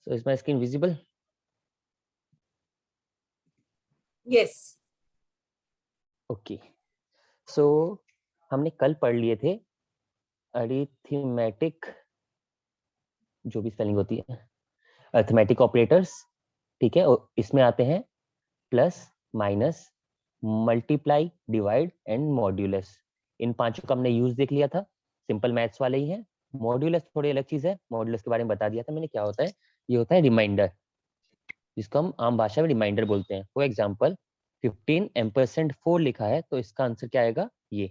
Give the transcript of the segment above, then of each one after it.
So is my screen visible? Yes. Okay. So हमने कल पढ़ लिए थे अरिथमेटिक, जो भी स्पेलिंग होती है, अरिथमेटिक ऑपरेटर्स, ठीक है। और इसमें आते हैं plus, minus, multiply, divide and modulus. इन पांचों का हमने यूज देख लिया था, सिंपल मैथ्स वाले ही है। मॉड्यूलस थोड़ी अलग चीज है, मॉड्यूलस के बारे में बता दिया था मैंने क्या होता है। ये होता है रिमाइंडर, जिसको हम आम भाषा में रिमाइंडर बोलते हैं। फॉर एग्जाम्पल 15 एम्परसेंट 4 लिखा है, तो इसका आंसर क्या आएगा, ये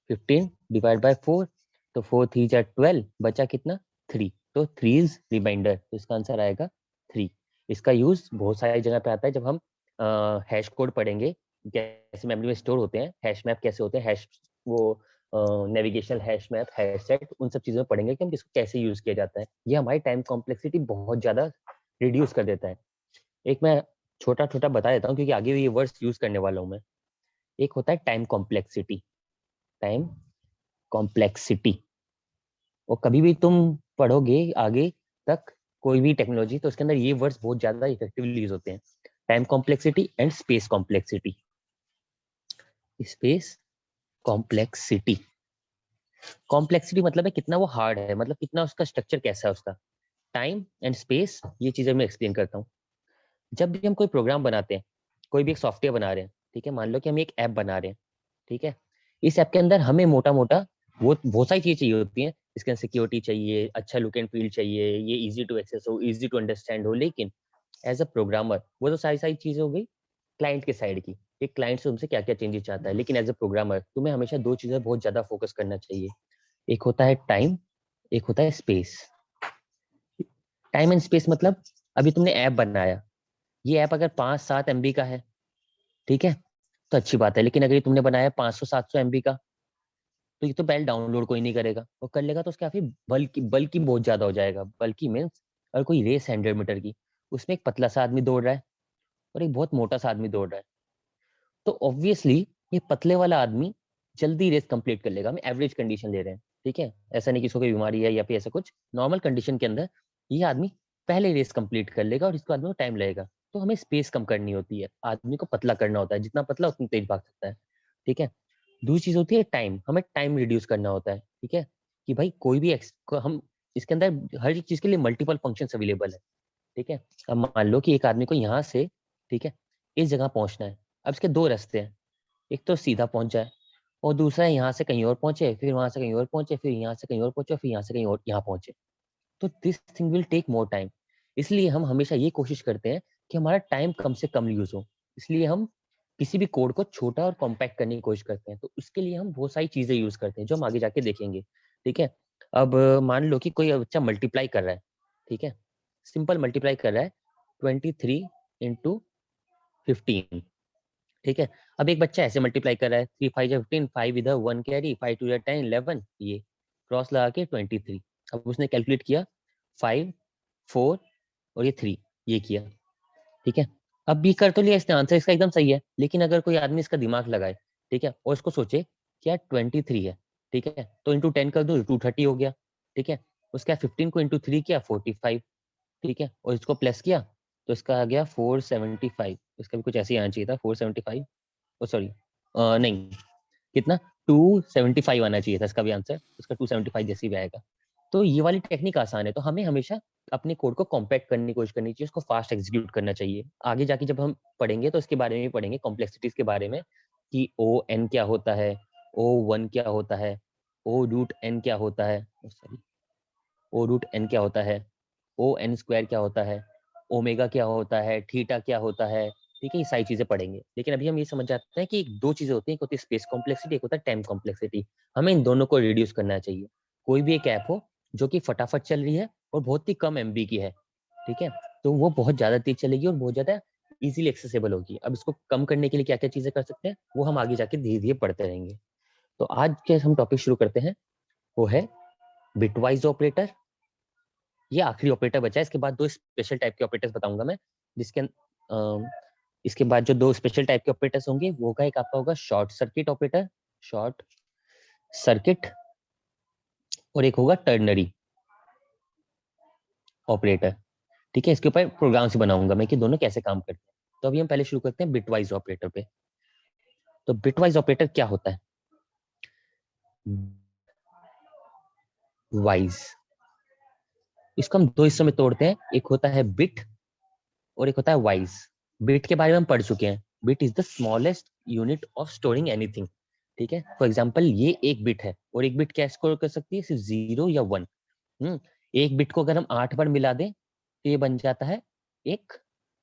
15 डिवाइड बाय 4, तो 4 3 जा 12, बचा कितना 3, तो 3 इज रिमाइंडर, तो इसका आंसर आएगा 3। इसका यूज बहुत सारी जगह पे आता है। जब हम हैश कोड पढ़ेंगे, कैसे मेमोरी में स्टोर होते हैं, हैश मैप कैसे होते हैं, हैश वो navigational hash map, hash set, उन सब चीजों में पढ़ेंगे कि हम इसको कैसे यूज किया जाता है। ये हमारी टाइम कॉम्प्लेक्सिटी बहुत ज्यादा रिड्यूस कर देता है। एक मैं छोटा छोटा बता देता हूँ, क्योंकि आगे भी ये वर्ड्स यूज करने वाला हूँ मैं। एक होता है टाइम कॉम्प्लेक्सिटी, टाइम कॉम्प्लेक्सिटी। और कभी भी तुम पढ़ोगे आगे तक कोई भी टेक्नोलॉजी, तो उसके अंदर ये वर्ड्स बहुत ज्यादा इफेक्टिवली यूज होते हैं, time complexity and space complexity. Space complexity, complexity मतलब है कितना वो हार्ड है, मतलब कितना उसका स्ट्रक्चर कैसा है उसका। टाइम एंड स्पेस, ये चीजें मैं एक्सप्लेन करता हूँ। जब भी हम कोई प्रोग्राम बनाते हैं, कोई भी एक सॉफ्टवेयर बना रहे हैं, ठीक है, मान लो कि हम एक ऐप बना रहे हैं, ठीक है। इस ऐप के अंदर हमें मोटा मोटा वो बहुत सारी चीजें चाहिए होती हैं। इसके अंदर सिक्योरिटी चाहिए, अच्छा लुक एंड फील चाहिए, ये इजी टू एक्सेस हो, इजी टू अंडरस्टैंड हो। लेकिन एज अ प्रोग्रामर वो तो सारी सारी चीजें हो गई क्लाइंट के साइड की, एक क्लाइंट से तुमसे क्या क्या चेंजेस चाहता है। लेकिन एज अ प्रोग्रामर तुम्हें हमेशा दो चीजें बहुत ज्यादा फोकस करना चाहिए, एक होता है टाइम, एक होता है स्पेस। टाइम एंड स्पेस मतलब, अभी तुमने ऐप बनाया, ये ऐप अगर 5-7 MB का है, ठीक है, तो अच्छी बात है। लेकिन अगर तुमने बनाया 500-700 MB का, तो ये तो पहले डाउनलोड कोई नहीं करेगा, और कर लेगा तो उसका काफी बल्कि बहुत ज्यादा हो जाएगा। बल्कि मीन्स अगर कोई रेस 100 मीटर की, उसमें एक पतला सा आदमी दौड़ रहा है और एक बहुत मोटा सा आदमी दौड़ रहा है, तो ऑब्वियसली ये पतले वाला आदमी जल्दी रेस कंप्लीट कर लेगा। हम एवरेज कंडीशन ले रहे हैं, ठीक है, ऐसा नहीं कि इसको कोई बीमारी है या फिर ऐसा कुछ, नॉर्मल कंडीशन के अंदर ये आदमी पहले रेस कंप्लीट कर लेगा और इसको आदमी को टाइम लगेगा। तो हमें स्पेस कम करनी होती है, आदमी को पतला करना होता है, जितना पतला उतना तेज भाग सकता है, ठीक है। दूसरी चीज होती है टाइम, हमें टाइम रिड्यूस करना होता है, ठीक है, कि भाई कोई भी हम इसके अंदर हर एक चीज के लिए मल्टीपल फंक्शंस अवेलेबल है, ठीक है। अब मान लो कि एक आदमी को यहाँ से, ठीक है, इस जगह पहुंचना है। अब इसके दो रास्ते हैं, एक तो सीधा पहुंच जाए, और दूसरा है यहाँ से कहीं और पहुंचे, फिर वहां से कहीं और पहुंचे, फिर यहाँ से कहीं और पहुंचे, फिर यहाँ से कहीं और यहाँ पहुंचे। तो this thing will take more time. इसलिए हम हमेशा ये कोशिश करते हैं कि हमारा टाइम कम से कम यूज हो। इसलिए हम किसी भी कोड को छोटा और कॉम्पैक्ट करने की कोशिश करते हैं। तो उसके लिए हम बहुत सारी चीजें यूज करते हैं, जो हम आगे जाके देखेंगे, ठीक है। अब मान लो कि कोई बच्चा मल्टीप्लाई कर रहा है, ठीक है, सिंपल मल्टीप्लाई कर रहा है 23 × 15, ठीक है। अब एक बच्चा ऐसे मल्टीप्लाई कर रहा है, 3 5 जा 15, 5 इधर 1 कैरी, 5 2 जा 10 11, ये क्रॉस लगा के 23। अब उसने कैलकुलेट किया 5 4 और ये 3, ये किया, ठीक है। अब भी कर तो लिया इसने, आंसर इसका एकदम सही है। लेकिन अगर कोई आदमी इसका दिमाग लगाए, ठीक है, और इसको सोचे क्या 23 है, ठीक है, तो इंटू 10 कर दो, 230 हो गया, ठीक है। उसका 15 को इंटू 3 किया 45, ठीक है, और इसको प्लस किया तो इसका आ गया 475। इसका भी कुछ ऐसे ही आना चाहिए था, 475, ओ सॉरी, नहीं, कितना 275 आना चाहिए था इसका भी आंसर, उसका 275 जैसे ही आएगा। तो ये वाली टेक्निक आसान है। तो हमें हमेशा अपने कोड को कॉम्पैक्ट करने की कोशिश करनी चाहिए, उसको फास्ट एग्जीक्यूट करना चाहिए। आगे जाके जब हम पढ़ेंगे तो इसके बारे में पढ़ेंगे, कॉम्प्लेक्सिटीज के बारे में, कि ओ एन क्या होता है, ओ वन क्या होता है, ओ रूट एन क्या होता है, सॉरी, ओ रूट एन क्या होता है, ओ एन स्क्वायर क्या होता है, ओमेगा क्या होता है, थीटा क्या होता है, ठीक है। ये सारी चीजें पढ़ेंगे। लेकिन अभी हम ये समझ जाते हैं कि दो चीजें होती हैं, एक होती है स्पेस कॉम्प्लेक्सिटी, एक होता है टाइम कॉम्प्लेक्सिटी। हमें इन दोनों को रिड्यूस करना चाहिए। कोई भी एक ऐप हो जो कि फटाफट चल रही है और बहुत ही कम MB की है, ठीक है, तो वो बहुत ज्यादा तेज चलेगी और बहुत ज्यादा इजीली एक्सेसिबल होगी। अब इसको कम करने के लिए क्या क्या चीजें कर सकते हैं, वो हम आगे जाके धीरे धीरे पढ़ते रहेंगे। तो आज के हम टॉपिक शुरू करते हैं, वो है बिटवाइज ऑपरेटर। ये आखिरी ऑपरेटर बचा है, इसके बाद दो स्पेशल टाइप के ऑपरेटर्स बताऊंगा मैं, जिसके इसके बाद जो दो स्पेशल टाइप के ऑपरेटर्स होंगे वो होगा, एक आपका होगा short circuit operator, short circuit, और एक होगा टर्नरी ऑपरेटर, ठीक है, इसके ऊपर प्रोग्राम से बनाऊंगा मैं कि दोनों कैसे काम करते हैं। तो अभी हम पहले शुरू करते हैं बिटवाइज ऑपरेटर पे। तो बिटवाइज ऑपरेटर क्या होता है? वाइज, इसको हम दो हिस्सों में तोड़ते हैं, एक होता है बिट और एक होता है वाइज। बिट के बारे में हम पढ़ चुके हैं, bit is the smallest unit of storing anything. ठीक है, फॉर एग्जाम्पल ये एक बिट है और एक बिट क्या स्टोर कर सकती है? सिर्फ 0 या 1। एक बिट को अगर हम 8 बार मिला दें तो ये बन जाता है एक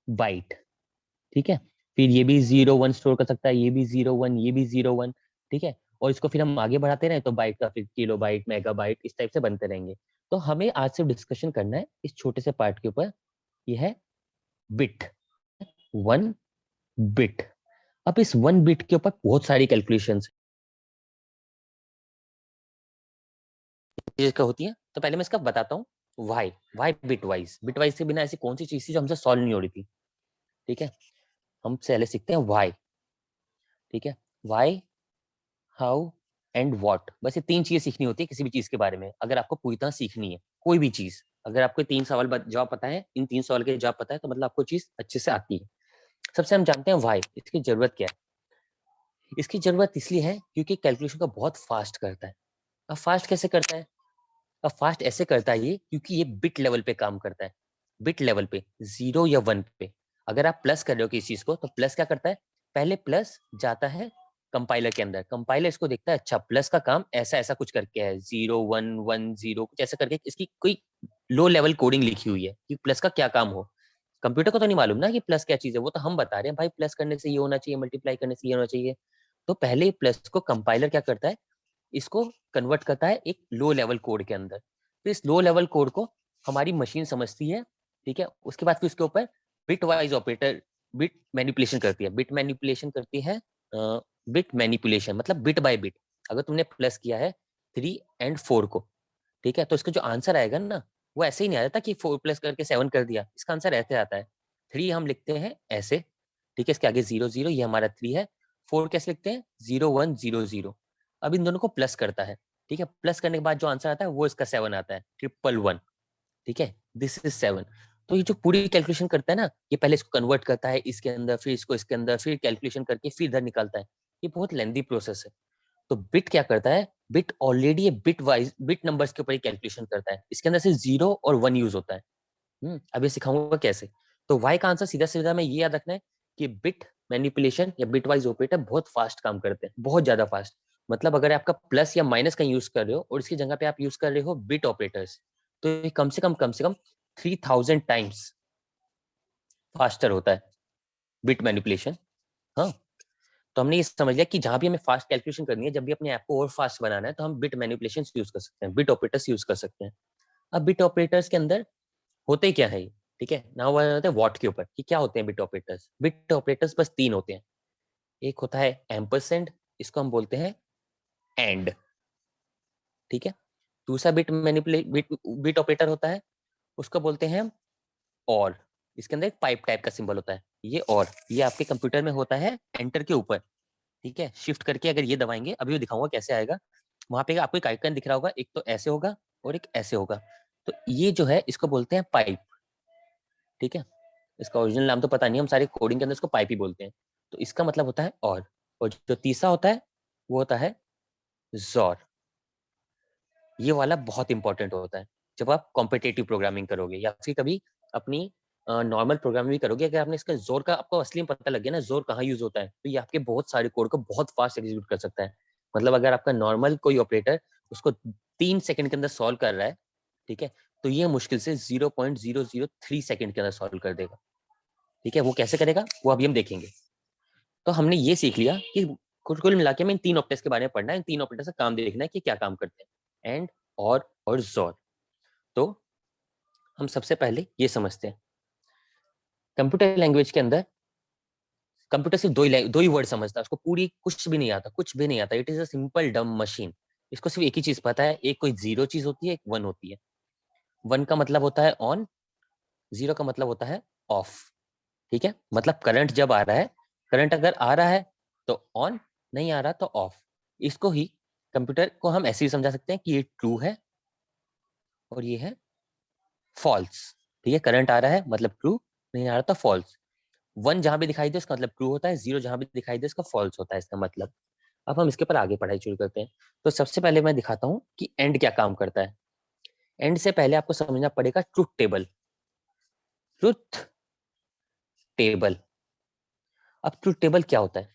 बाइट। ठीक है, फिर ये भी 0 1 स्टोर कर सकता है, ये भी 0 1, ये भी 0 1। ठीक है, और इसको फिर हम आगे बढ़ाते रहे तो बाइट का फिर किलो बाइट, मेगा बाइट, इस टाइप से बनते रहेंगे। तो हमें आज से डिस्कशन करना है इस छोटे से पार्ट के ऊपर, ये है बिट, 1 बिट। अब इस 1 बिट के ऊपर बहुत सारी कैलकुलेशन होती है। तो पहले मैं इसका बताता हूँ वाई। वाई बिटवाइज, बिटवाइज के बिना ऐसी कौन सी चीज थी जो हमसे सॉल्व नहीं हो रही थी? ठीक है, हम पहले सीखते हैं वाई। ठीक है, वाई, हाउ एंड व्हाट, बस ये 3 चीजें सीखनी होती है किसी भी चीज के बारे में। अगर आपको पूरी तरह सीखनी है कोई भी चीज, अगर आपको 3 सवाल जवाब पता है, इन 3 सवाल के जवाब पता है, तो मतलब आपको चीज अच्छे से आती है। सबसे हम जानते हैं वाई, इसकी जरूरत क्या है? इसकी जरूरत इसलिए है क्योंकि कैलकुलेशन को बहुत फास्ट करता है। अब फास्ट कैसे करता है? अब फास्ट ऐसे करता है ये क्योंकि ये बिट लेवल पे काम करता है। बिट लेवल पे, 0 या 1 पे। अगर आप प्लस कर रहे हो किसी चीज को तो प्लस क्या करता है? पहले प्लस जाता है कंपाइलर के अंदर, कंपाइलर इसको देखता है, अच्छा प्लस का काम ऐसा ऐसा कुछ करके है, 0 1 1 0 कुछ ऐसा करके इसकी कोई लो लेवल कोडिंग लिखी हुई है कि प्लस का क्या काम हो। कंप्यूटर को तो नहीं मालूम ना कि प्लस क्या चीज है, वो तो हम बता रहे हैं भाई प्लस करने से ये होना चाहिए, मल्टीप्लाई करने से ये होना चाहिए। तो पहले प्लस को कंपाइलर क्या करता है? इसको कन्वर्ट करता है एक लो लेवल कोड के अंदर। तो इस लो लेवल कोड को हमारी मशीन समझती है। ठीक है, उसके बाद फिर उसके ऊपर bit wise operator bit manipulation करती है। बिट मैनिपुलेशन करती है, बिट मैनिपुलेशन मतलब बिट बाय बिट। अगर तुमने प्लस किया है 3 और 4 को, ठीक है, तो इसका जो आंसर आएगा ना, वो ऐसे ही नहीं आ जाता कि 4 प्लस करके 7 कर दिया। इसका आंसर ऐसे आता है, 3 हम लिखते हैं ऐसे, ठीक है, इसके आगे 0 0, ये हमारा 3 है। 4 कैसे लिखते हैं? 0 1 0 0। अब इन दोनों को प्लस करता है। ठीक है, प्लस करने के बाद जो आंसर आता है वो इसका 7 आता है, 1 1 1। ठीक है, दिस इज 7। तो ये जो पूरी कैलकुलेशन करता है ना, ये पहले इसको कन्वर्ट करता है इसके अंदर, फिर इसको इसके अंदर, फिर कैलकुलेशन करके फिर इधर निकालता है। ये बहुत लेंदी प्रोसेस है। तो बिट क्या करता है? बिट ऑलरेडी ये बिट वाइज बिट नंबर्स के ऊपर ही कैलकुलेशन करता है, इसके अंदर सिर्फ 0 और 1 यूज होता है। अब ये सिखाऊंगा कैसे। तो वाई का आंसर सीधा सीधा में ये याद रखना है कि बिट मैनिपुलेशन या बिट वाइज ऑपरेटर बहुत फास्ट काम करते हैं, बहुत ज्यादा फास्ट। मतलब अगर आपका प्लस या माइनस का यूज कर रहे हो और इसकी जगह पे आप यूज कर रहे हो बिट ऑपरेटर्स, तो ये कम से कम 3000 टाइम्स फास्टर होता है बिट मैनिपुलेशन। हाँ, तो हमने ये समझ लिया कि जहां भी हमें फास्ट कैलकुलेशन करनी है, जब भी अपने ऐप को और फास्ट बनाना है, तो हम बिट मैनिपुलेशन यूज कर सकते हैं, बिट ऑपरेटर्स यूज कर सकते हैं। अब बिट ऑपरेटर्स के अंदर होते क्या है? ठीक है, ना वो होते हैं व्हाट के ऊपर कि क्या होते हैं बिट ऑपरेटर्स। बिट ऑपरेटर्स बस 3 होते हैं। एक होता है एम्परसेंड, इसको हम बोलते हैं एंड। ठीक है, दूसरा बिट बिट ऑपरेटर होता है, उसको बोलते हैं और। इसके अंदर एक पाइप टाइप का सिंबल होता है, ये और, ये आपके कंप्यूटर में होता है एंटर के ऊपर। ठीक है, शिफ्ट करके अगर ये दबाएंगे, अभी वो दिखाऊंगा कैसे आएगा। वहां पे आपको एक आइकन दिख रहा होगा, एक तो ऐसे होगा और एक ऐसे होगा। तो ये जो है इसको बोलते हैं पाइप। ठीक है, इसका ओरिजिनल नाम तो पता नहीं, हम सारे कोडिंग के अंदर इसको पाइप ही बोलते हैं। तो इसका मतलब होता है और जो तीसरा होता है वो होता है जोर। ये वाला बहुत इंपॉर्टेंट होता है जब आप कॉम्पिटेटिव प्रोग्रामिंग करोगे या फिर कभी अपनी नॉर्मल प्रोग्रामिंग भी करोगे। अगर आपने इसका जोर का आपको असली में पता लग गया ना, जोर कहाँ यूज होता है, तो ये आपके बहुत सारे कोड को बहुत फास्ट एग्जीक्यूट कर सकता है। मतलब अगर आपका नॉर्मल कोई ऑपरेटर उसको 3 सेकंड के अंदर सॉल्व कर रहा है, ठीक है, तो ये मुश्किल से 0.003 सेकंड के अंदर सॉल्व कर देगा। ठीक है, वो कैसे करेगा वो अभी हम देखेंगे। तो हमने ये सीख लिया कि कुल मिला के हमें इन 3 ऑपरेटर्स के बारे में पढ़ना है, इन 3 ऑपरेटर्स का काम देखना है कि क्या काम करते हैं, एंड, और जोर। तो हम सबसे पहले ये समझते हैं, कंप्यूटर लैंग्वेज के अंदर कंप्यूटर सिर्फ दो ही वर्ड समझता है, उसको पूरी कुछ भी नहीं आता, कुछ भी नहीं आता। इट इज अ सिंपल डम मशीन। इसको सिर्फ एक ही चीज पता है, एक कोई 0 चीज होती है, एक 1 होती है। 1 का मतलब होता है ऑन, 0 का मतलब होता है ऑफ। ठीक है, मतलब करंट जब आ रहा है, करंट अगर आ रहा है तो ऑन, नहीं आ रहा तो ऑफ। इसको ही कंप्यूटर को हम ऐसे ही समझा सकते हैं कि ये ट्रू है और ये है फॉल्स। ठीक है, करंट आ रहा है मतलब ट्रू, नहीं आ रहा तो फॉल्स। 1 जहां भी दिखाई दे उसका मतलब ट्रू होता है, 0 जहां भी दिखाई दे उसका फॉल्स होता है इसका मतलब। अब हम इसके ऊपर आगे पढ़ाई शुरू करते हैं। तो सबसे पहले मैं दिखाता हूँ कि एंड क्या काम करता है। एंड से पहले आपको समझना पड़ेगा ट्रुथ टेबल। Truth table. अब ट्रुथ टेबल क्या होता है?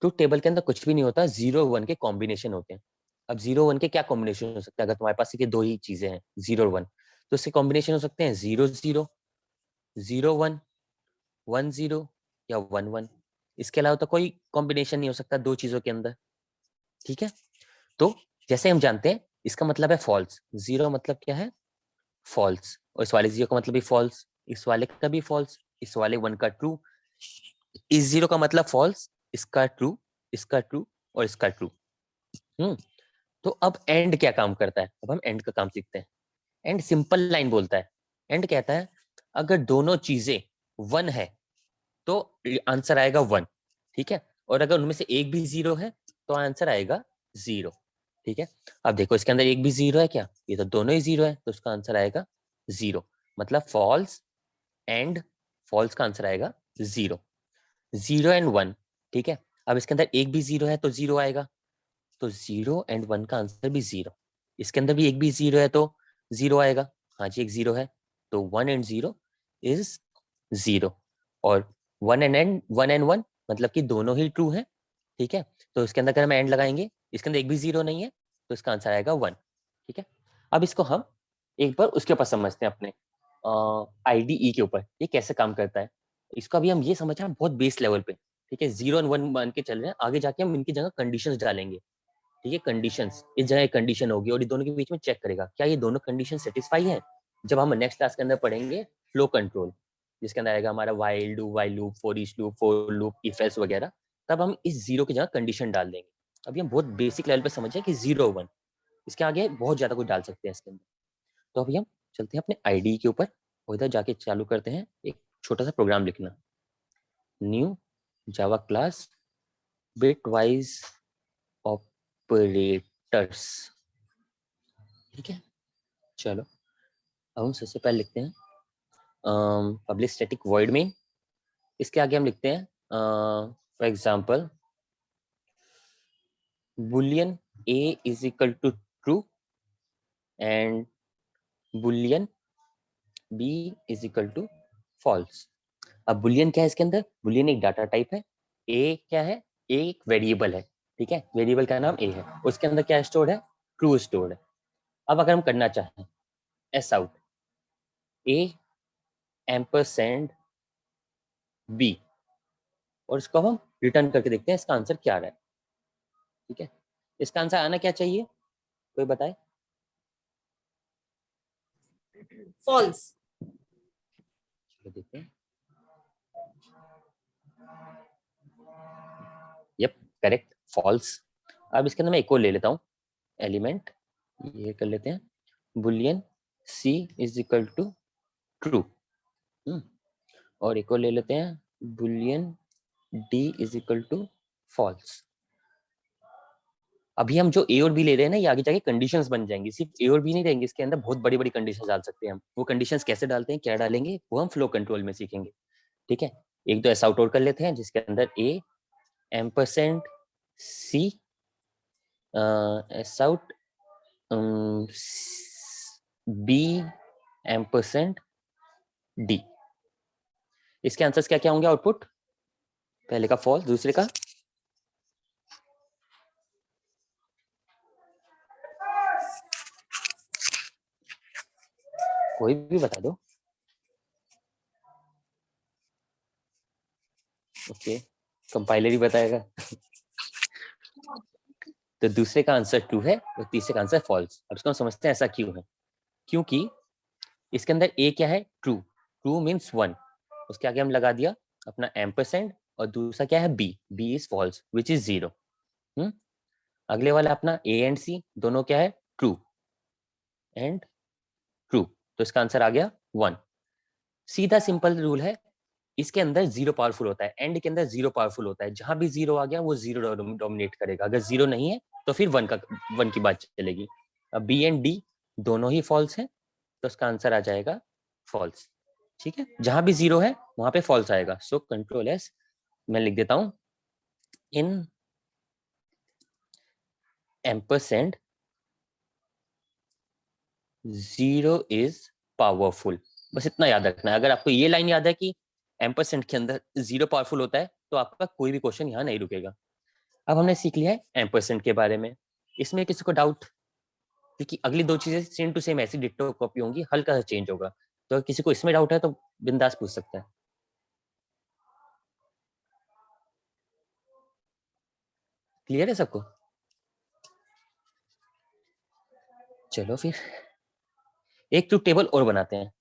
ट्रुथ टेबल के अंदर कुछ भी नहीं होता, 0 1 के कॉम्बिनेशन होते हैं। अब 0 1 के क्या कॉम्बिनेशन हो सकता है? अगर तुम्हारे पास ये दो ही चीजें हैं 0 1, तो इसके कॉम्बिनेशन हो सकते हैं 0 0, 0 1, 1 0 या 1 1। इसके अलावा तो कोई कॉम्बिनेशन नहीं हो सकता दो चीजों के अंदर। ठीक है, तो जैसे हम जानते हैं इसका मतलब है फॉल्स। 0 मतलब क्या है? फॉल्स। और इस वाले 0 का मतलब भी फॉल्स, इस वाले का भी फॉल्स, इस वाले 1 का ट्रू। इस 0 का मतलब फॉल्स, इसका ट्रू, इसका ट्रू और इसका ट्रू। हम्म तो अब एंड क्या काम करता है? अब हम एंड का काम सीखते हैं। एंड सिंपल लाइन बोलता है। एंड कहता है अगर दोनों चीजें 1 है तो आंसर आएगा 1। ठीक है, और अगर उनमें से एक भी 0 है तो आंसर आएगा 0। ठीक है, अब देखो इसके अंदर एक भी 0 है क्या? ये तो दोनों ही 0 है, तो उसका आंसर आएगा 0। मतलब फॉल्स एंड फॉल्स का आंसर आएगा 0। 0 एंड 1। ठीक है, अब इसके अंदर एक भी 0 है तो 0 आएगा, तो 0 एंड 1 का आंसर भी 0। इसके अंदर भी एक भी 0 है तो 0 आएगा। हाँ जी, एक 0 है, तो 1 एंड 0 इज 0। और 1 एंड 1 मतलब कि दोनों ही ट्रू है। ठीक है, तो इसके अंदर अगर हम एंड लगाएंगे, इसके अंदर एक भी 0 नहीं है, तो इसका आंसर आएगा 1। ठीक है, अब इसको हम एक बार उसके ऊपर समझते हैं, अपने आईडीई के ऊपर ये कैसे काम करता है। इसको अभी हम ये समझ रहे हैं बहुत बेस लेवल पे। ठीक है, 0 एंड 1 मान के चल रहे हैं, आगे जाके हम इनकी जगह कंडीशंस डालेंगे। ठीक है, कंडीशंस, इस जगह एक कंडीशन होगी और ये दोनों के बीच में चेक करेगा क्या ये दोनों कंडीशन सेटिस्फाई है। जब हम नेक्स्ट क्लास के अंदर पढ़ेंगे फ्लो कंट्रोल, जिसके अंदर आएगा हमारा while, do while loop, for each loop, for loop, if else वगैरह, तब हम इस 0 की जगह कंडीशन डाल देंगे। अभी हम बहुत बेसिक लेवल पे समझे कि 0 1, इसके आगे बहुत ज्यादा कुछ डाल सकते हैं इसके अंदर। तो अभी हम चलते हैं अपने आईडी के ऊपर और इधर जाके चालू करते हैं एक छोटा सा प्रोग्राम लिखना। New Java class bit wise operators. ठीक है, चलो अब हम सबसे पहले लिखते हैं पब्लिक स्टैटिक वॉइड मेन। इसके आगे हम लिखते हैं for example Boolean a is equal to true and Boolean b is equal to false. अब बुलियन क्या है इसके अंदर? बुलियन एक डाटा टाइप है। a क्या है? a एक वेरिएबल है। ठीक है, वेरिएबल का नाम a है, उसके अंदर क्या स्टोर्ड है? ट्रू स्टोर्ड है। अब अगर हम करना चाहें S out a ampersand b, और इसको हम रिटर्न करके देखते हैं इसका आंसर क्या आ रहा है। ठीक है, इसका आंसर आना क्या चाहिए, कोई बताए? False. चलो देखते हैं। Yup, correct, false. अब इसके अंदर मैं एक और ले लेता हूँ एलिमेंट, ये कर लेते हैं Boolean c is equal to true, और एक और ले लेते हैं Boolean d is equal to false. अभी हम जो ए और बी ले रहे हैं ना, ये आगे जाके कंडीशंस बन जाएंगी। सिर्फ ए और बी नहीं रहेंगे, इसके अंदर बहुत बड़ी बड़ी कंडीशंस डाल सकते हैं हम। वो कंडीशंस कैसे डालते हैं, क्या डालेंगे, वो हम फ्लो कंट्रोल में सीखेंगे। ठीक है, एक दो ऐसा आउट और कर लेते हैं जिसके अंदर A ampersand C S out B ampersand D. इसके आंसर्स क्या क्या होंगे आउटपुट? पहले का फॉल्स, दूसरे का कोई भी बता दो। ओके, कंपाइलर ही बताएगा। तो दूसरे का आंसर ट्रू है और तीसरे का आंसर फॉल्स। अब इसको हम समझते हैं ऐसा क्यों है। क्योंकि इसके अंदर ए क्या है? ट्रू। ट्रू मीन्स 1, उसके आगे हम लगा दिया अपना एम्परसेंड, और दूसरा क्या है? B. B is false which is 0। अगले वाला अपना ए एंड सी दोनों क्या है? ट्रू एंड ट्रू, तो इसका आंसर आ गया 1। सीधा सिंपल रूल है, इसके अंदर 0 पावरफुल होता है, एंड के अंदर 0 पावरफुल होता है। जहां भी 0 आ गया वो 0 डोमिनेट करेगा, अगर 0 नहीं है तो फिर 1 की बात चलेगी। अब बी एंड डी दोनों ही फॉल्स है, तो इसका आंसर आ जाएगा फॉल्स। ठीक है, जहां भी जीरो है वहां पे फॉल्स आएगा। सो कंट्रोल एस, मैं लिख देता हूं इन एम्परसेंड जीरो इज पावरफुल। बस इतना याद रखना है। अगर आपको ये लाइन याद है कि एम्परसेंड के अंदर जीरो पावरफुल होता है तो आपका कोई भी क्वेश्चन यहाँ नहीं रुकेगा। अब हमने सीख लिया है एम्परसेंड के बारे में। इसमें किसी को डाउट? क्योंकि अगली दो चीजें सेम टू सेम ऐसी डिट्टो कॉपी होंगी, हल्का सा चेंज होगा। तो अगर किसी को इसमें डाउट है तो बिंदास पूछ सकता है। क्लियर है सबको? चलो फिर एक ट्रुथ टेबल और बनाते हैं।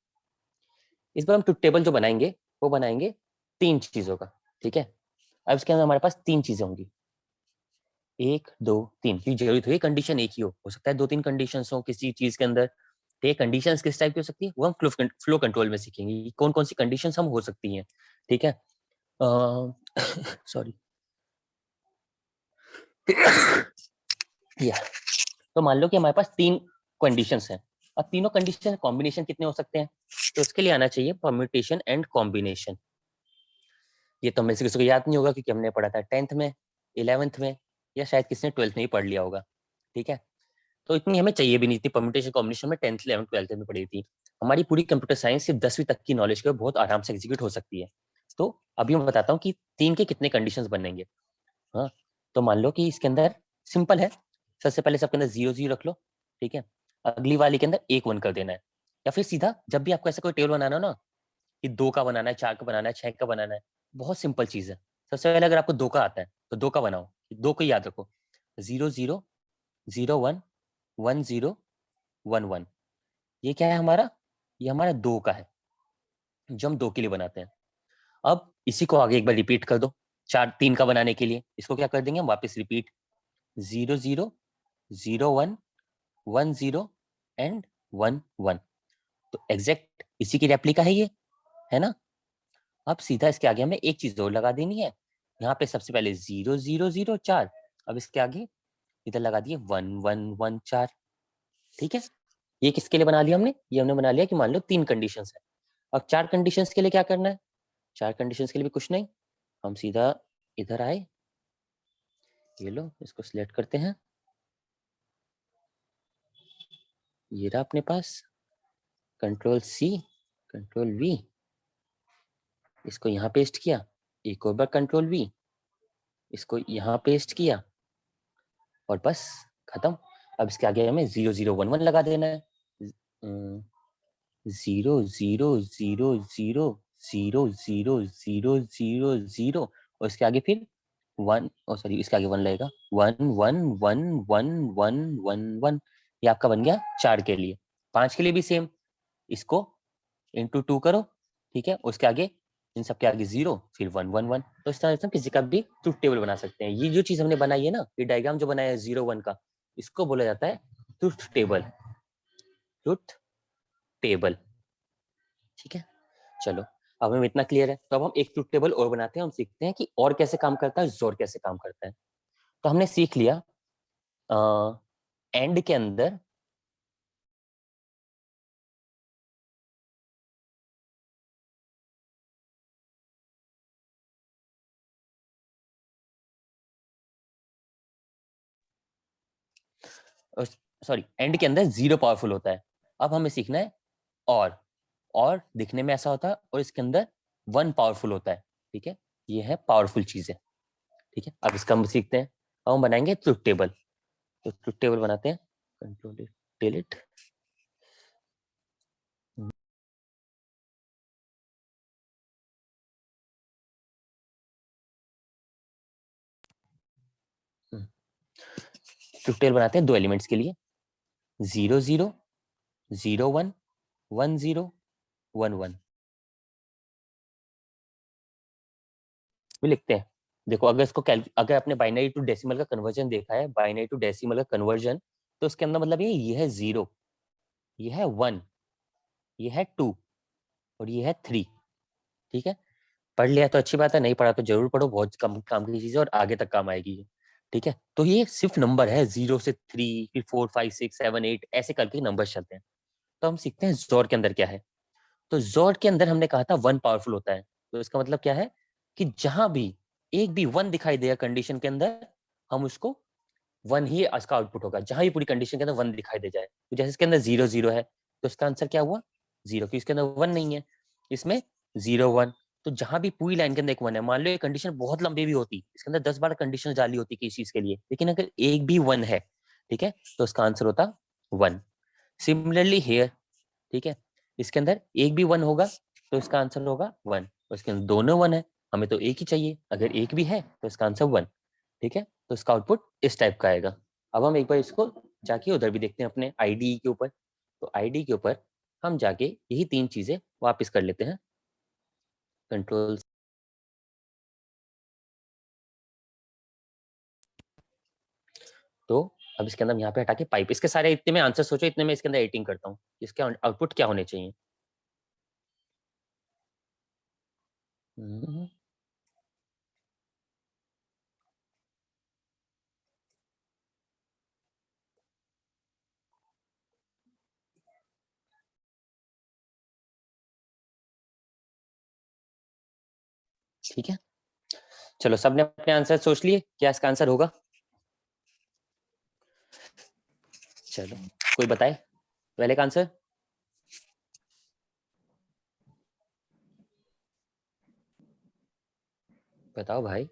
इस बार हम ट्रुथ टेबल जो बनाएंगे वो बनाएंगे 3 चीजों का। ठीक है, अब इसके अंदर हमारे पास 3 चीजें होंगी, 1 2 3। क्योंकि जरूरी थोड़ी कंडीशन एक ही हो सकता है 2-3 कंडीशन हो किसी चीज के अंदर। तो ये कंडीशंस किस टाइप की हो सकती है वो हम फ्लो कंट्रोल में सीखेंगे, कौन कौन सी कंडीशंस हम हो सकती हैं। ठीक है, सॉरी या तो मान लो कि हमारे पास 3 कंडीशंस हैं और तीनों कंडीशन कॉम्बिनेशन कितने हो सकते हैं। तो उसके लिए आना चाहिए परम्यूटेशन एंड कॉम्बिनेशन। ये तो मेरे से किसी को याद नहीं होगा क्योंकि हमने पढ़ा था 10th में, 11th में, या शायद किसी ने 12th में ही पढ़ लिया होगा। ठीक है, तो इतनी हमें चाहिए भी नहीं थी। परम्यूटेशन कॉम्बिनेशन में 10th 11th 12th में पढ़ी थी। हमारी पूरी कंप्यूटर साइंस सिर्फ 10वीं तक की नॉलेज के बहुत आराम से एग्जीक्यूट हो सकती है। तो अभी मैं बताता हूँ कि 3 के कितने कंडीशंस बनेंगे। हाँ, तो मान लो कि इसके अंदर सिंपल है, सबसे पहले सबके अंदर 0 0 रख लो। ठीक है, अगली वाली के अंदर 1 1 कर देना है। या फिर सीधा जब भी आपको ऐसा कोई टेबल बनाना हो ना कि 2 का बनाना है, 4 का बनाना है, 6 का बनाना है, बहुत सिंपल चीज है। सबसे पहले अगर आपको 2 का आता है तो 2 का बनाओ, 2 को याद रखो, 0 0 0 1 1 0 1 1। ये क्या है हमारा? ये हमारा 2 का है जो हम 2 के लिए बनाते हैं। अब इसी को आगे एक बार रिपीट कर दो 3 का बनाने के लिए। इसको क्या कर देंगे हम वापस रिपीट, 0 0 0 1 1 0 एंड 1 1। तो एग्जैक्ट इसी की रेप्लिका है ना। अब सीधा इसके आगे हमें एक चीज और लगा देनी है। यहाँ पे सबसे पहले 0 0 0 4, अब इसके आगे इधर लगा दिए 1 1 1 4। ठीक है, ये किसके लिए बना लिया हमने? ये हमने बना लिया कि मान लो 3 कंडीशंस है। अब 4 कंडीशंस के लिए क्या करना है? 4 कंडीशंस के लिए भी कुछ नहीं, हम सीधा इधर आए, ये लो इसको सिलेक्ट करते हैं, ये रहा अपने पास, कंट्रोल सी कंट्रोल वी, इसको यहाँ पेस्ट किया, एक और बार कंट्रोल वी, इसको यहाँ पेस्ट किया और बस खत्म। अब इसके आगे हमें 0 0 1 1 लगा देना है। 0 0 0 0 0 0 0 0 0 और इसके आगे फिर 1, और सॉरी इसके आगे 1 लगेगा, 1 1 1 1 1 1 1। ये आपका बन गया 4 के लिए। 5 के लिए भी सेम, इसको इंटू 2 करो। ठीक है, उसके आगे इन सब के आगे 0 फिर 1 1 1। तो इस तरह से हम किसी का भी ट्रुथ टेबल बना सकते हैं। ये जो चीज हमने बनाई है ना, ये डायग्राम जो बनाया है 0 1 का, इसको बोला जाता है ट्रुथ टेबल। Truth table. ठीक है, चलो अब हमें इतना क्लियर है। तो अब हम एक ट्रुथ टेबल और बनाते हैं, हम सीखते हैं कि और कैसे काम करता है, जोर कैसे काम करता है। तो हमने सीख लिया एंड के अंदर सॉरी एंड के अंदर 0 पावरफुल होता है। अब हमें सीखना है और दिखने में ऐसा होता है और इसके अंदर 1 पावरफुल होता है। ठीक है, ये है पावरफुल चीजें। ठीक है, अब इसका हम सीखते हैं। अब हम बनाएंगे ट्रुथ टेबल। तो ट्रुथ टेबल बनाते हैं, कंट्रोल डिलीट। ट्रुथ टेबल बनाते हैं 2 एलिमेंट्स के लिए, 0 0 0 1 1 0 1 1 भी लिखते हैं। देखो अगर इसको अगर आपने बाइनरी टू डेसिमल का कन्वर्जन देखा है, बाइनरी टू डेसिमल का कन्वर्जन, तो उसके अंदर मतलब ये है 0, ये है 1, ये है 2 और ये है 3। ठीक है, पढ़ लिया तो अच्छी बात है, नहीं पढ़ा तो जरूर पढ़ो, बहुत कम काम की चीज है और आगे तक काम आएगी ये। ठीक है, तो ये सिर्फ नंबर है, 0 से 3 फिर 4 5 6 7 8 ऐसे करके नंबर चलते हैं। तो हम सीखते हैं जोर के अंदर क्या है। तो जोर के अंदर हमने कहा था 1 पावरफुल होता है, तो इसका मतलब क्या है कि जहां भी एक भी 1 दिखाई देगा कंडीशन के अंदर, हम उसको 1 ही इसका आउटपुट होगा। जहां भी पूरी कंडीशन के अंदर 1 दिखाई दे जाए, तो जैसे इसके अंदर 0 0 है, तो इसका आंसर क्या हुआ 0, क्योंकि इसके अंदर 1 नहीं है, इसमें 0 1। तो जहां भी पूरी लाइन के अंदर एक 1 है, मान लो ये कंडीशन बहुत लंबी भी होती, इसके अंदर 10 12 कंडीशन डाली होती किसी चीज के लिए, लेकिन अगर एक भी 1 है, ठीक है, तो इसका आंसर होता 1। सिमिलरली हेयर, ठीक है, इसके अंदर एक भी 1 होगा तो इसका आंसर होगा 1, और इसके अंदर दोनों 1 है, हमें तो एक ही चाहिए, अगर एक भी है तो इसका आंसर 1, ठीक है, तो इसका आउटपुट इस टाइप का आएगा। अब हम एक बार इसको जाके उधर भी देखते हैं अपने आईडी के ऊपर। तो आईडी के ऊपर हम जाके यही 3 चीजें वापस कर लेते हैं, कंट्रोल। तो अब इसके अंदर हम यहाँ पे हटा के पाइप, इसके सारे इतने में आंसर सोचो, इतने में इसके अंदर एडिटिंग करता हूँ, इसके आउटपुट क्या होने चाहिए। ठीक है, चलो सबने अपने आंसर सोच लिए, क्या इसका आंसर होगा। चलो कोई बताए पहले का आंसर। बताओ भाई।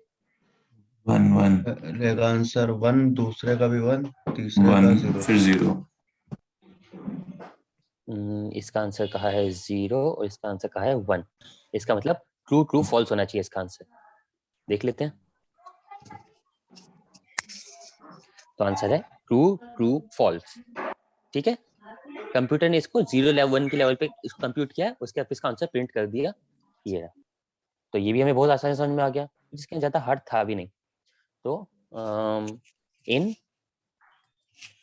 1 1 पहले का आंसर 1, दूसरे का भी 1, तीसरे का 1 0। फिर 0। इसका आंसर कहा है 0 और इसका आंसर कहा है 1, इसका मतलब ट्रू ट्रू फॉल्स होना चाहिए इसका आंसर। देख लेते हैं, तो आंसर है ट्रू ट्रू फॉल्स। ठीक है, कंप्यूटर ने इसको 0 1 के लेवल पे इसको कंप्यूट किया, उसके बाद इसका आंसर प्रिंट कर दिया, ये रहा। तो ये भी हमें बहुत आसानी से समझ में आ गया, जिसके ज्यादा हार्ड था भी नहीं। तो इन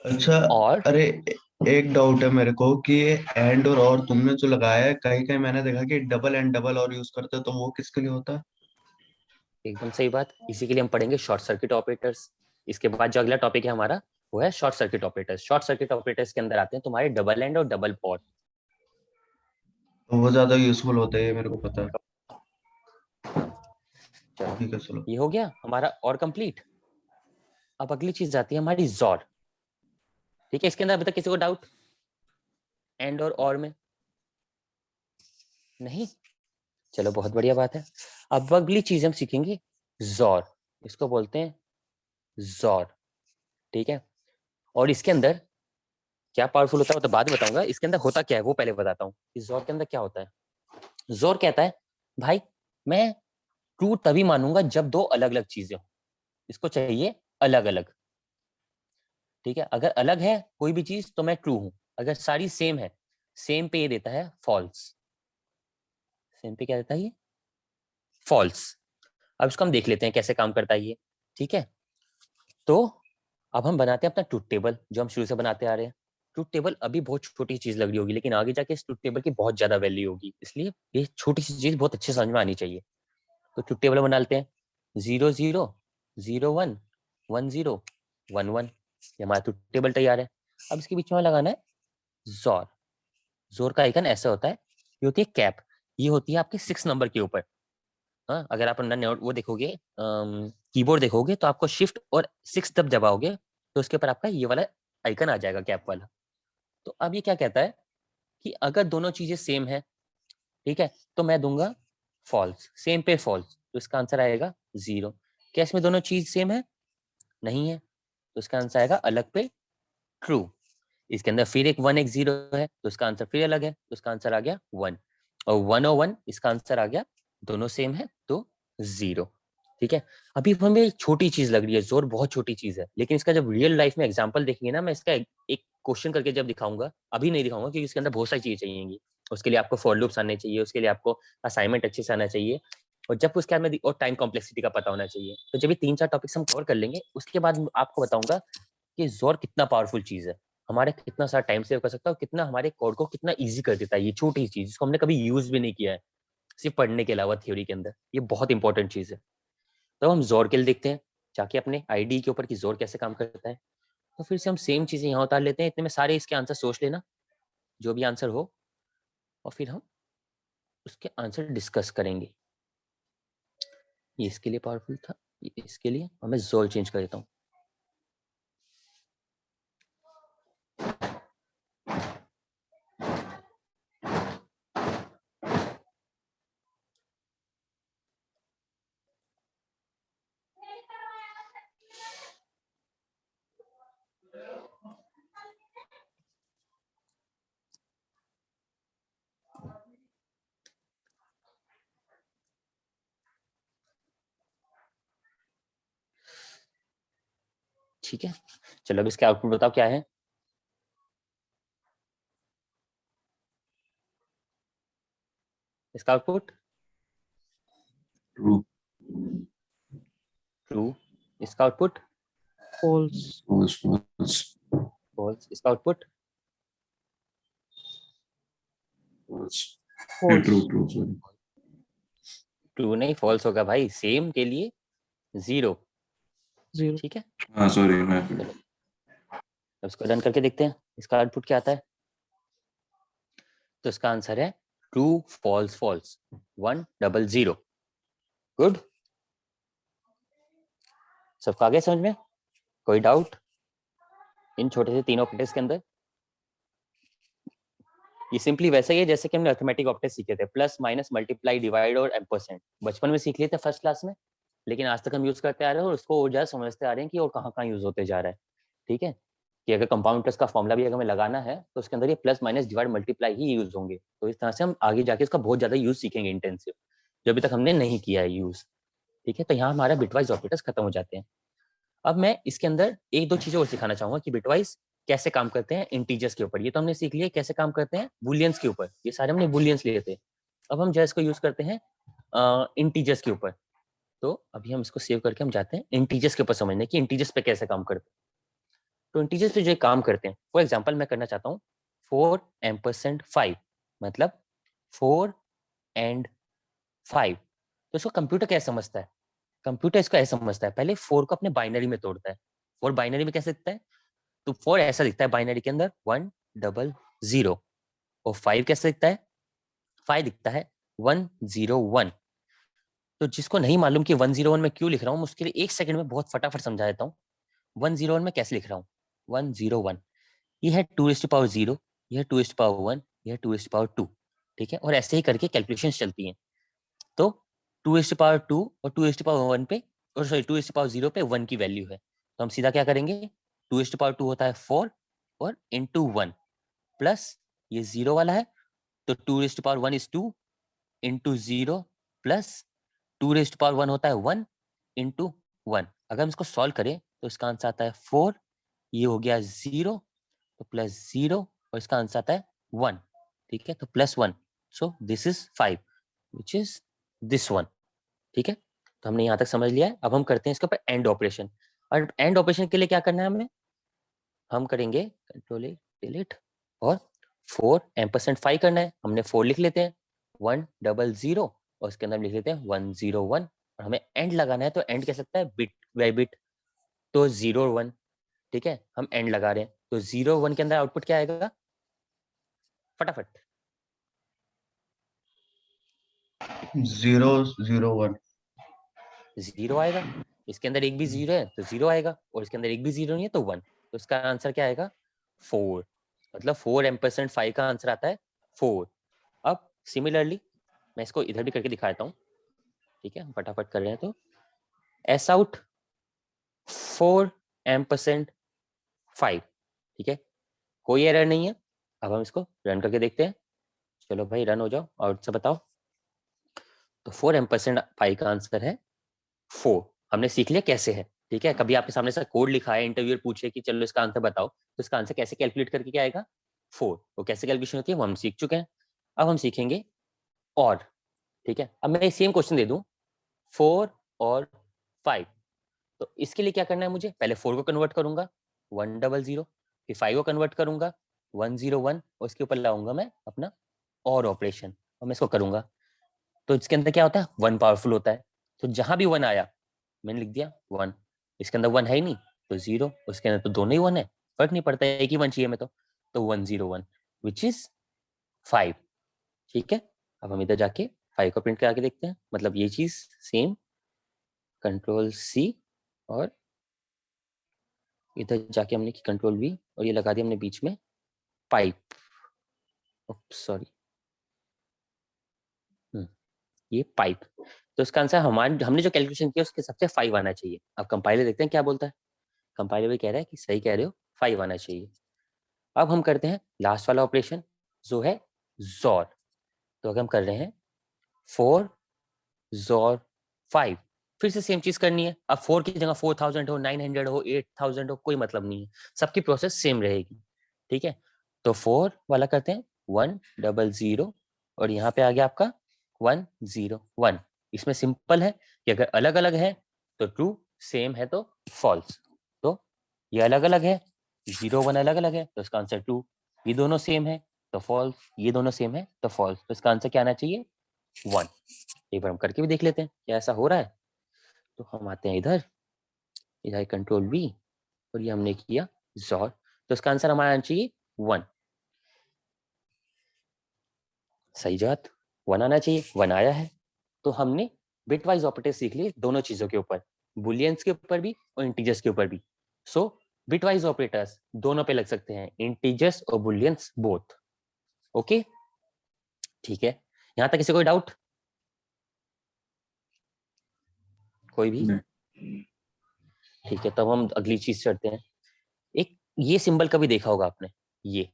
अच्छा, और अरे एक डाउट है मेरे को कि ये एंड और तुमने जो लगाया है, कहीं कहीं मैंने देखा कि डबल एंड डबल और यूज करते हैं, तो वो किसके लिए होता है? एकदम सही बात, इसी के लिए हम पढ़ेंगे शॉर्ट सर्किट ऑपरेटर्स। इसके बाद जो अगला टॉपिक है हमारा वो है short circuit operators. Short circuit operators के अंदर आते हैं तुम्हारे डबल एंड और डबल पॉट। तो वो ज्यादा यूजफुल होते हैं, ये मेरे को पता है। चलो ठीक है, चलो। ये हो गया हमारा और कंप्लीट। अब अगली चीज आती है हमारी जॉर। ठीक है, इसके अंदर अभी तक किसी को डाउट एंड और में नहीं? चलो बहुत बढ़िया बात है। अब अगली चीज हम सीखेंगे जॉर, इसको बोलते हैं जॉर। ठीक है, और इसके अंदर क्या पावरफुल होता है वो तो बाद में बताऊंगा, इसके अंदर होता क्या है वो पहले बताता हूँ। इस जोर के अंदर क्या होता है। जोर कहता है भाई मैं ट्रू तभी मानूंगा जब दो अलग अलग चीजें हो, इसको चाहिए अलग अलग। ठीक है, अगर अलग है कोई भी चीज तो मैं ट्रू हूं, अगर सारी सेम है, सेम पे ये देता है फॉल्स। सेम पे क्या देता है ये, फॉल्स। अब इसको हम देख लेते हैं कैसे काम करता है ये। ठीक है, तो अब हम बनाते हैं अपना ट्रूथ टेबल, जो हम शुरू से बनाते आ रहे हैं। ट्रूथ टेबल अभी बहुत छोटी चीज लग रही होगी, लेकिन आगे जाके इस ट्रूथ टेबल की बहुत ज्यादा वैल्यू होगी, इसलिए ये छोटी सी चीज बहुत अच्छे समझ में आनी चाहिए। तो ट्रूथ टेबल बना लेते हैं, 0 0 0 1 1 0 1 1, ये हमारा ट्रूथ टेबल तैयार है। अब इसके बीच में लगाना है जोर। जोर का आइकन ऐसा होता है, ये होती है कैप, ये होती है आपके 6 नंबर के ऊपर। हाँ, अगर आप अंदर नोट वो देखोगे, कीबोर्ड देखोगे तो आपको शिफ्ट और 6 तब दबाओगे तो उसके ऊपर आपका ये वाला आइकन आ जाएगा कैप वाला। तो अब ये क्या कहता है कि अगर दोनों चीजें सेम है, ठीक है, तो मैं दूंगा फॉल्स, सेम पे फॉल्स, तो इसका आंसर आएगा 0। क्या इसमें दोनों चीज सेम है? नहीं है, तो इसका आंसर आएगा अलग पे ट्रू। इसके अंदर फिर एक 1 एक 0 है, तो इसका आंसर फिर अलग है, तो इसका आंसर आ गया 1। और 1 और 1 इसका आंसर आ गया, दोनों सेम है तो 0। ठीक है, अभी हमें एक छोटी चीज लग रही है, जोर बहुत छोटी चीज है, लेकिन इसका जब रियल लाइफ में एग्जांपल देखेंगे ना, मैं इसका एक क्वेश्चन करके जब दिखाऊंगा, अभी नहीं दिखाऊंगा क्योंकि इसके अंदर बहुत सारी चीजें चाहिएंगी। उसके लिए आपको फॉर लूप्स आने चाहिए, उसके लिए आपको असाइनमेंट अच्छे से आना चाहिए, और जब उसके बाद में और टाइम कॉम्प्लेक्सिटी का पता होना चाहिए। तो जब ये 3 4 टॉपिक्स हम कवर कर लेंगे, उसके बाद आपको बताऊंगा कि जोर कितना पावरफुल चीज है, हमारे कितना सारा टाइम सेव कर सकता है, और कितना हमारे कोड को कितना इजी कर देता है। ये छोटी चीज जिसको हमने कभी यूज भी नहीं किया है, सिर्फ पढ़ने के अलावा थ्योरी के अंदर, ये बहुत इंपॉर्टेंट चीज है। तो हम जोर के लिए देखते हैं जाके अपने आईडी के ऊपर कि जोर कैसे काम करता है। तो फिर से हम सेम चीजें यहाँ उतार लेते हैं, इतने में सारे इसके आंसर सोच लेना, जो भी आंसर हो, और फिर हम उसके आंसर डिस्कस करेंगे। ये इसके लिए पावरफुल था, ये इसके लिए, और मैं जोल चेंज कर देता हूँ। ठीक है, चलो अब इसका आउटपुट बताओ क्या है। इसका आउटपुट ट्रू ट्रू, इसका output false, false false false, इसका output false false, true true sorry true नहीं फॉल्स होगा भाई, सेम के लिए 0। 0, ठीक है, हाँ सॉरी मैं अब इसको रन करके देखते हैं इसका आउटपुट क्या आता है। तो इसका आंसर है ट्रू फॉल्स फॉल्स 100। गुड, सबका आगे समझ में, कोई डाउट इन छोटे से 3 ऑपरेटर्स के अंदर? ये सिंपली वैसा ही है जैसे कि हमने अरिथमेटिक ऑपरेटर सीखे थे, प्लस माइनस मल्टीप्लाई डिवाइड और एम्परसेंड, बचपन में सीख लिए थे फर्स्ट क्लास में, लेकिन आज तक हम यूज करते आ रहे हैं और उसको और ज्यादा समझते आ रहे हैं कि और कहाँ कहाँ यूज होते जा रहा है। ठीक है, कि अगर कंपाउंड इंटरेस्ट का फॉर्मुला भी अगर हमें लगाना है तो उसके अंदर ये प्लस माइनस डिवाइड मल्टीप्लाई ही यूज होंगे। तो इस तरह से हम आगे जाके इसका बहुत ज्यादा यूज सीखेंगे इंटेंसिव, जो अभी तक हमने नहीं किया है यूज। ठीक है, तो यहाँ हमारा बिटवाइज ऑपरेटर्स खत्म हो जाते हैं। अब मैं इसके अंदर एक दो चीजें और सिखाना चाहूंगा कि बिटवाइज कैसे काम करते हैं इंटीजर्स के ऊपर। ये तो हमने सीख लिया कैसे काम करते हैं बुलियंस के ऊपर, ये सारे हमने बुलियंस लिए थे। अब हम जो इसको यूज करते हैं इंटीजर्स के ऊपर। तो अभी हम इसको सेव करके हम जाते हैं इंटीजर्स के ऊपर समझने की इंटीजर्स पे कैसे काम करते हैं। तो इंटीजर्स पे जो काम करते हैं, फॉर एग्जाम्पल मैं करना चाहता हूँ 4 % 5, मतलब 4 and 5। तो इसको कंप्यूटर कैसे समझता है? कंप्यूटर इसको ऐसे समझता है, पहले 4 को अपने बाइनरी में तोड़ता है। 4 बाइनरी में कैसे दिखता है? तो 4 ऐसा दिखता है बाइनरी के अंदर 100, और 5 कैसे दिखता है? 5 दिखता है 101। तो जिसको नहीं मालूम कि 101 में क्यों लिख रहा हूँ, उसके लिए 1 सेकंड में बहुत फटाफट समझा देता हूँ। 101 में कैसे लिख रहा हूँ? 101, ये है 2⁻0, यह है 2⁻1, यह है 2⁻2। ठीक है, और ऐसे ही करके कैलकुलेशन चलती हैं। तो 2⁻2 और 2⁻1 पे, और सॉरी 2⁻0 पे 1 की वैल्यू है, तो हम सीधा क्या करेंगे, 2⁻2 होता है 4 और इंटू 1 प्लस ये 0 वाला है, तो 2⁻1 इज 2 इंटू 0 प्लस 2⁻1 होता है 1 इंटू 1। अगर हम इसको सॉल्व करें तो इसका आंसर आता है 4, ये हो गया 0, तो प्लस 0, और इसका आंसर आता है 1। ठीक है, तो +1, so this is 5 which is this one. ठीक है, तो हमने यहाँ तक समझ लिया है। अब हम करते हैं इसके ऊपर एंड ऑपरेशन। और एंड ऑपरेशन के लिए क्या करना है हमें, हम करेंगे कंट्रोल डिलीट और 4 % 5 करना है। हमने 4 लिख लेते हैं 100, और उसके अंदर हम लिख लेते हैं 101, और हमें एंड लगाना है। तो एंड कह सकता है बिट बाय बिट, तो 0 और 1। ठीक है, हम एंड लगा रहे हैं, तो 0 1 के अंदर आउटपुट क्या आएगा फटाफट? 001 0 आएगा। इसके अंदर एक भी 0 है तो 0 आएगा, और इसके अंदर एक भी 0 नहीं है तो 1। तो इसका आंसर क्या आएगा 4, मतलब 4 % 5 का आंसर आता है 4। अब सिमिलरली मैं इसको इधर भी करके दिखाता हूँ। ठीक है, हम फटाफट कर रहे हैं। तो एस आउट 4 % 5। ठीक है, कोई एरर नहीं है। अब हम इसको रन करके देखते हैं। चलो भाई रन हो जाओ, आउट से बताओ। तो 4 % 5 का आंसर है 4। हमने सीख लिया कैसे है। ठीक है, कभी आपके सामने से कोड लिखा है, इंटरव्यूअर पूछे कि चलो इसका आंसर बताओ, तो इसका आंसर कैसे कैलकुलेट करके क्या आएगा 4। वो कैसे कैलकुलेशन होती है वो हम सीख चुके हैं। अब हम सीखेंगे और। ठीक है, अब मैं सेम क्वेश्चन दे दूं 4 और 5। तो इसके लिए क्या करना है मुझे, पहले 4 को कन्वर्ट करूंगा 100, फिर 5 को कन्वर्ट करूंगा 101, और इसके ऊपर लाऊंगा मैं अपना और ऑपरेशन, और मैं इसको करूंगा। तो इसके अंदर क्या होता है 1 पावरफुल होता है, तो जहां भी 1 आया मैंने लिख दिया 1। इसके अंदर 1 है ही नहीं तो 0, उसके अंदर तो दोनों ही 1 है, फर्क नहीं पड़ता, एक ही 1 चाहिए मैं तो 101 विच इज 5। ठीक है, अब हम इधर जाके 5 को प्रिंट करा के देखते हैं, मतलब ये चीज सेम, कंट्रोल सी, और इधर जाके हमने की कंट्रोल वी, और ये लगा दिया हमने बीच में पाइप, सॉरी ये पाइप। तो इसका आंसर हमने जो कैलकुलेशन किया उसके सबसे 5 आना चाहिए। अब कंपाइलर देखते हैं क्या बोलता है। कंपाइलर भी कह रहा है कि सही कह रहे हो, 5 आना चाहिए। अब हम करते हैं लास्ट वाला ऑपरेशन जो है जोर। तो अगर हम कर रहे हैं 4 जोर 5, फिर से सेम चीज करनी है। अब 4 की जगह 4000 हो, 900 हो, 8000 हो, कोई मतलब नहीं है, सबकी प्रोसेस सेम रहेगी। ठीक है, तो 4 वाला करते हैं 100, और यहाँ पे आ गया आपका 101। इसमें सिंपल है कि अगर अलग अलग है तो ट्रू, सेम है तो फॉल्स। तो ये अलग अलग है, 0 1 अलग अलग है तो इसका आंसर ट्रू, ये दोनों सेम है तो फॉल्स, ये दोनों सेम है तो फॉल्स। तो इसका आंसर क्या आना चाहिए? 1। एक बार हम करके भी देख लेते हैं क्या ऐसा हो रहा है। तो हम आते हैं इधर, इधर कंट्रोल वी, और ये हमने किया जोर, तो इसका आंसर हमारा आना चाहिए 1। सही जवाब 1 आना चाहिए, 1 आया है। तो हमने बिटवाइज ऑपरेटर सीख लिए दोनों चीजों के ऊपर, बुलियंस के ऊपर भी और इंटीजर्स के ऊपर भी। सो बिटवाइज ऑपरेटर्स दोनों पे लग सकते हैं, इंटीजर्स और बुलियंस बोथ। ओके, ठीक है, यहां तक किसी कोई डाउट? कोई भी? नहीं। ठीक है, तब हम अगली चीज करते हैं। एक ये सिंबल कभी देखा होगा आपने, ये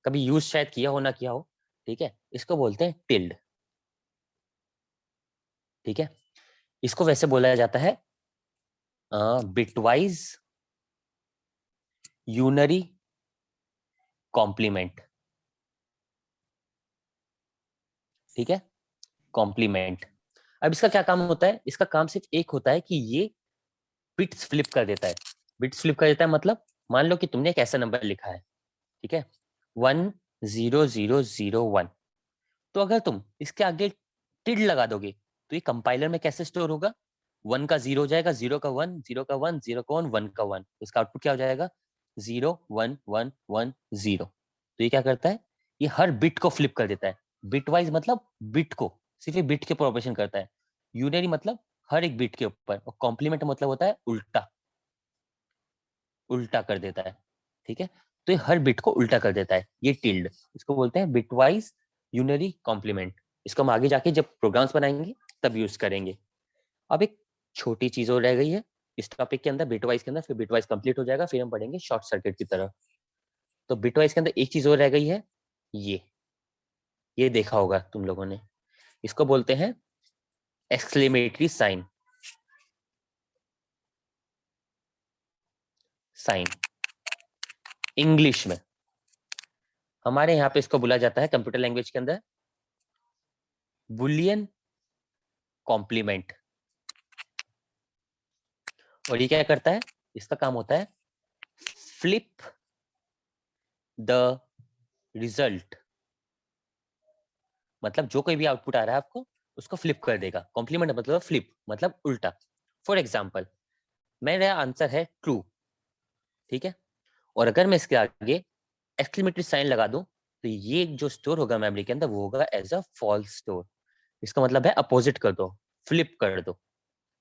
कभी यूज शायद किया हो ना किया हो। ठीक है, इसको बोलते हैं टिल्ड। ठीक है, इसको वैसे बोला जाता है बिटवाइज यूनरी कॉम्प्लीमेंट। ठीक है, कॉम्प्लीमेंट। अब इसका क्या काम होता है? इसका काम सिर्फ एक होता है कि ये बिट्स फ्लिप कर देता है। बिट्स फ्लिप कर देता है मतलब मान लो कि तुमने एक ऐसा नंबर लिखा है, ठीक है, 10001। तो अगर तुम इसके आगे टिल्ड लगा दोगे तो ये कंपाइलर में कैसे स्टोर होगा? 1 का 0 हो जाएगा, 0 का 1, 0 का 1, 0 का 1, 1 का 1। इसका आउटपुट क्या हो जाएगा? 0 1 1 1 0। तो ये क्या करता है? ये हर बिट को फ्लिप कर देता है। बिट वाइज मतलब बिट को, सिर्फ ये बिट के ऊपर ऑपरेशन करता है। यूनरी मतलब हर एक बिट के ऊपर, और कॉम्प्लीमेंट मतलब होता है उल्टा, उल्टा कर देता है। ठीक है, तो ये हर बिट को उल्टा कर देता है, ये टिल्ड, इसको बोलते हैं बिटवाइज यूनरी कॉम्प्लीमेंट। इसको हम आगे जाके जब प्रोग्राम्स बनाएंगे तब यूज करेंगे। अब एक छोटी चीज और रह गई है इस टॉपिक के अंदर, बिटवाइज के अंदर, फिर बिटवाइज कंप्लीट हो जाएगा, फिर हम पढ़ेंगे शॉर्ट सर्किट की तरह। तो बिटवाइज के अंदर एक चीज और रह गई है, ये देखा होगा तुम लोगों ने, इसको बोलते हैं एक्सक्लेमेटरी साइन। साइन इंग्लिश में, हमारे यहाँ पे इसको बोला जाता है कंप्यूटर लैंग्वेज के अंदर बुलियन कॉम्प्लीमेंट। और ये क्या करता है? इसका काम होता है फ्लिप द रिजल्ट, मतलब जो कोई भी आउटपुट आ रहा है आपको उसको फ्लिप कर देगा। कॉम्प्लीमेंट मतलब फ्लिप मतलब उल्टा। फॉर एग्जाम्पल, मेरा आंसर है ट्रू, ठीक है, और अगर मैं इसके आगे एक्सक्लेमेटरी साइन लगा दूं तो ये जो स्टोर होगा मेमोरी के अंदर वो होगा एज अ फॉल्स स्टोर। इसका मतलब है अपोजिट कर दो, फ्लिप कर दो।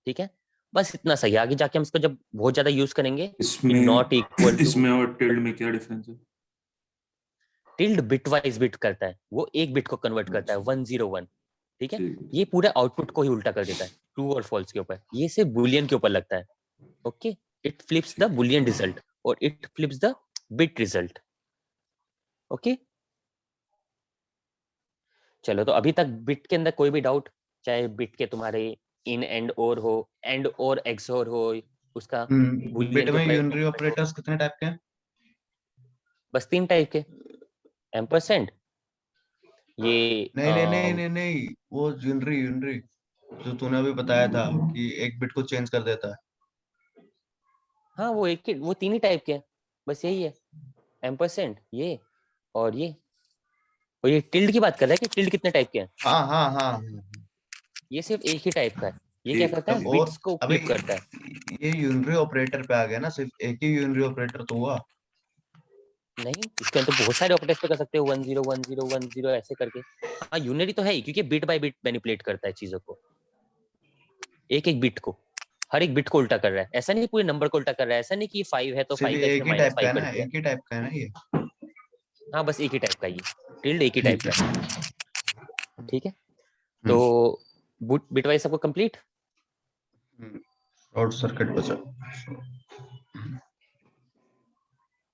ठीक है, बस इतना सही है। आगे जाके हम इसको जब बहुत ज्यादा यूज करेंगे कि नॉट इक्वल टू, इसमें और टिल्ड में क्या डिफरेंस है? टिल्ड बिटवाइज बिट करता है, वो एक बिट को कन्वर्ट करता है, अच्छा, 101। ठीक है, ठीक है। ये पूरे आउटपुट को ही उल्टा कर देता है, ट्रू और फॉल्स के ऊपर। ये सिर्फ बुलियन के ऊपर लगता है। ओके, इट फ्लिप्स द ठीक। बुलियन रिजल्ट और it flips the bit result. Okay, चलो, तो अभी तक बिट के अंदर कोई भी डाउट? चाहे बिट के तुम्हारे इन एंड और हो, एंड और एक्सओर हो, उसका बिट बुलियन के में ऊपर यूनरी ऑपरेट हो, ऑपरेटर्स कितने टाइप के हैं? बस 3 टाइप के। एम्परसेंड, ये नहीं नहीं नहीं नहीं नहीं, वो यूनरी यूनरी जो तूने अभी बताया था कि एक बिट को चेंज कर देता है। हाँ, वो 3 ही टाइप के हैं, बस यही है, एम्परसेंड, ये और ये। और ये टिल्ड की बात कर रहा है कि टिल्ड कितने टाइप के हैं? हाँ हाँ हाँ हाँ। ये सिर्फ एक ही टाइप का है। ये क्या एक करता तब है? और बिट्स को अबे फ्लिप करता है। ये यूनरी ऑपरेटर पे आ गया ना, सिर्फ एक ही यूनरी ऑपरेटर तो हुआ। नहीं, इसके अंदर बहुत सारे ऑपरेटर्स पे कर सकते हो, 1 0 1 0 1 0 ऐसे करके। हाँ, यूनरी तो है ही, क्योंकि बिट बाय बिट मैनिपुलेट करता है चीजों को, एक एक बिट को, हर एक बिट को उल्टा कर रहा है। ऐसा नहीं पूरे नंबर को उल्टा कर रहा है, ऐसा नहीं कि 5 है तो सिर्फ 5 का एक इसने ही टाइप का है -5 ना, कर दिया। एक ही टाइप का है ना ये? हाँ, बस एक ही टाइप का, ये टिल्ड एक ही टाइप ठीक का है। है। ठीक है, तो बिट वाइज सबको कंप्लीट। शॉर्ट सर्किट बचा।